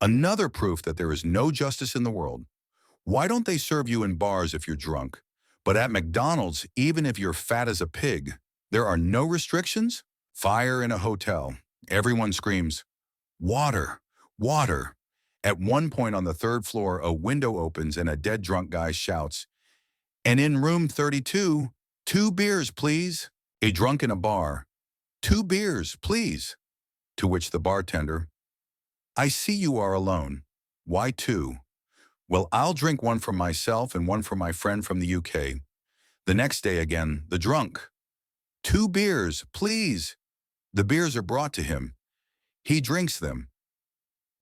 Another proof that there is no justice in the world. Why don't they serve you in bars if you're drunk? But at McDonald's, even if you're fat as a pig, there are no restrictions? Fire in a hotel. Everyone screams, water, water. At one point on the third floor, a window opens and a dead drunk guy shouts, and in room 32, 2 beers, please. A drunk in a bar, 2 beers, please. To which the bartender, I see you are alone. Why two? Well, I'll drink one for myself and one for my friend from the UK. The next day again, the drunk, 2 beers, please. The beers are brought to him. He drinks them.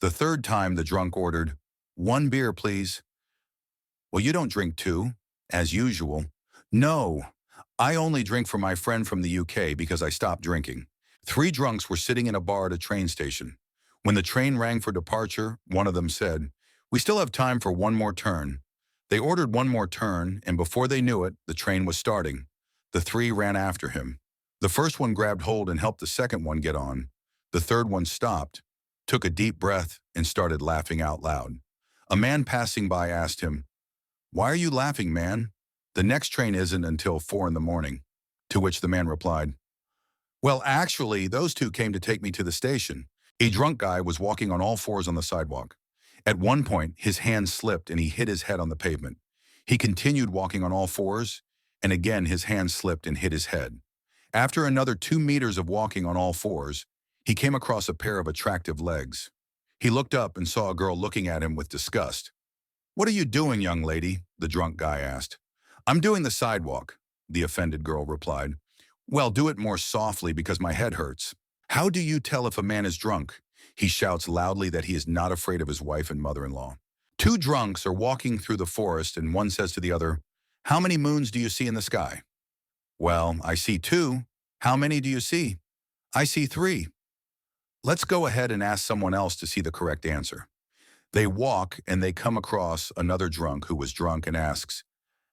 The third time, the drunk ordered, 1 beer, please. Well, you don't drink two, as usual. No, I only drink for my friend from the UK because I stopped drinking. 3 drunks were sitting in a bar at a train station. When the train rang for departure, one of them said, we still have time for one more turn. They ordered one more turn, and before they knew it, the train was starting. The 3 ran after him. The first one grabbed hold and helped the second one get on. The third one stopped, took a deep breath, and started laughing out loud. A man passing by asked him, why are you laughing, man? The next train isn't until 4 in the morning. To which the man replied, well, actually, those 2 came to take me to the station. A drunk guy was walking on all fours on the sidewalk. At one point, his hand slipped and he hit his head on the pavement. He continued walking on all fours, and again his hand slipped and hit his head. After another 2 meters of walking on all fours, he came across a pair of attractive legs. He looked up and saw a girl looking at him with disgust. What are you doing, young lady? The drunk guy asked. I'm doing the sidewalk, the offended girl replied. Well, do it more softly because my head hurts. How do you tell if a man is drunk? He shouts loudly that he is not afraid of his wife and mother-in-law. 2 drunks are walking through the forest and one says to the other, how many moons do you see in the sky? Well, I see 2. How many do you see? I see 3. Let's go ahead and ask someone else to see the correct answer. They walk and they come across another drunk who was drunk and asks,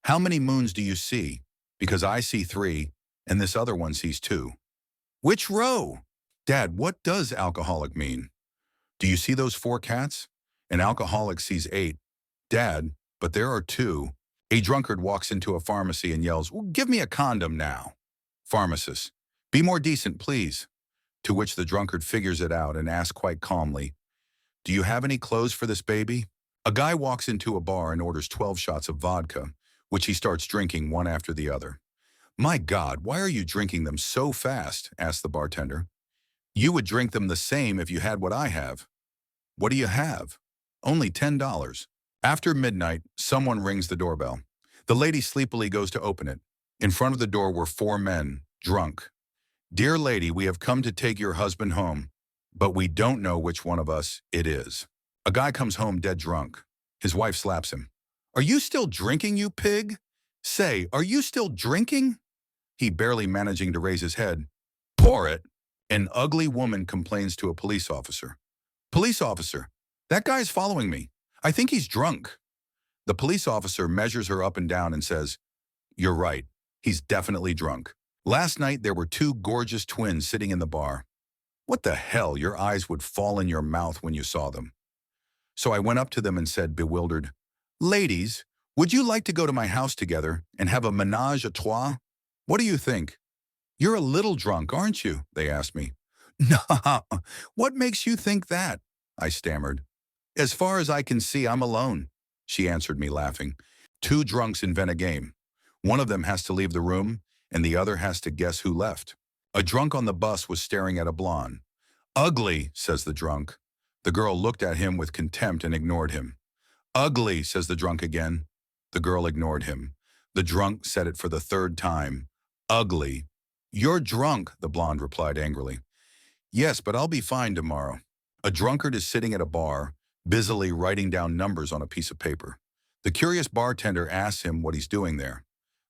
how many moons do you see? Because I see 3 and this other one sees 2. Which row? Dad, what does alcoholic mean? Do you see those 4 cats? An alcoholic sees 8. Dad, but there are 2. A drunkard walks into a pharmacy and yells, well, give me a condom now. Pharmacist, be more decent, please. To which the drunkard figures it out and asks quite calmly, do you have any clothes for this baby? A guy walks into a bar and orders 12 shots of vodka, which he starts drinking one after the other. My God, why are you drinking them so fast? Asked the bartender. You would drink them the same if you had what I have. What do you have? Only $10. After midnight, someone rings the doorbell. The lady sleepily goes to open it. In front of the door were 4 men, drunk. Dear lady, we have come to take your husband home, but we don't know which one of us it is. A guy comes home dead drunk. His wife slaps him. Are you still drinking, you pig? Say, are you still drinking? He barely managing to raise his head. Pour it. An ugly woman complains to a police officer. Police officer, that guy's following me. I think he's drunk. The police officer measures her up and down and says, you're right, he's definitely drunk. Last night there were 2 gorgeous twins sitting in the bar. What the hell, your eyes would fall in your mouth when you saw them. So I went up to them and said, bewildered, ladies, would you like to go to my house together and have a menage a trois? What do you think? You're a little drunk, aren't you? They asked me. Nah, what makes you think that? I stammered. As far as I can see, I'm alone, she answered me laughing. 2 drunks invent a game. One of them has to leave the room, and the other has to guess who left. A drunk on the bus was staring at a blonde. Ugly, says the drunk. The girl looked at him with contempt and ignored him. Ugly, says the drunk again. The girl ignored him. The drunk said it for the 3rd time. Ugly. You're drunk, the blonde replied angrily. Yes, but I'll be fine tomorrow. A drunkard is sitting at a bar, busily writing down numbers on a piece of paper. The curious bartender asks him what he's doing there.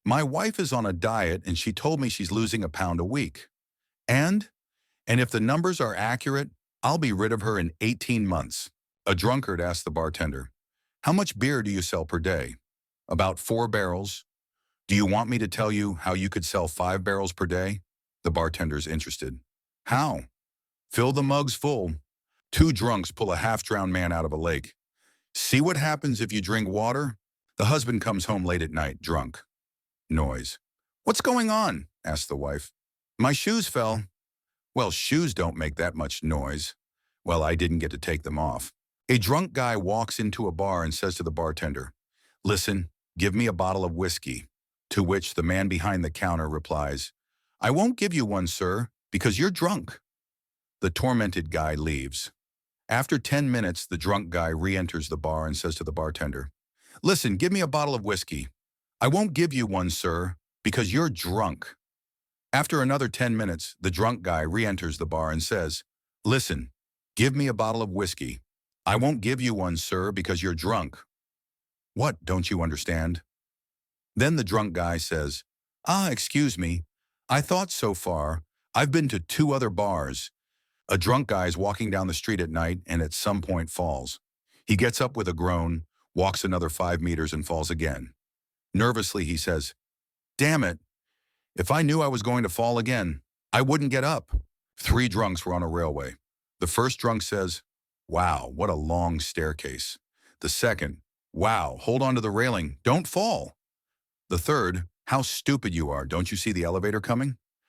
My wife is on a diet and she told me she's losing a pound a week. And if the numbers are accurate, I'll be rid of her in 18 months. A drunkard asked the bartender, how much beer do you sell per day? About 4 barrels. Do you want me to tell you how you could sell 5 barrels per day? The bartender's interested. How? Fill the mugs full. Two drunks pull a half-drowned man out of a lake. See what happens if you drink water? The husband comes home late at night, drunk. Noise. What's going on? Asks the wife. My shoes fell. Well, shoes don't make that much noise. Well, I didn't get to take them off. A drunk guy walks into a bar and says to the bartender, listen, give me a bottle of whiskey. To which the man behind the counter replies, I won't give you one, sir, because you're drunk. The tormented guy leaves. After 10 minutes, the drunk guy re-enters the bar and says to the bartender, listen, give me a bottle of whiskey. I won't give you one, sir, because you're drunk. After another 10 minutes, the drunk guy re-enters the bar and says, listen, give me a bottle of whiskey. I won't give you one, sir, because you're drunk. What, don't you understand? Then the drunk guy says, excuse me. I thought so far. I've been to 2 other bars. A drunk guy is walking down the street at night and at some point falls. He gets up with a groan, walks another 5 meters and falls again. Nervously, he says, damn it. If I knew I was going to fall again, I wouldn't get up. 3 drunks were on a railway. The first drunk says, wow, what a long staircase. The second, wow, hold on to the railing, don't fall. The third, how stupid you are, don't you see the elevator coming?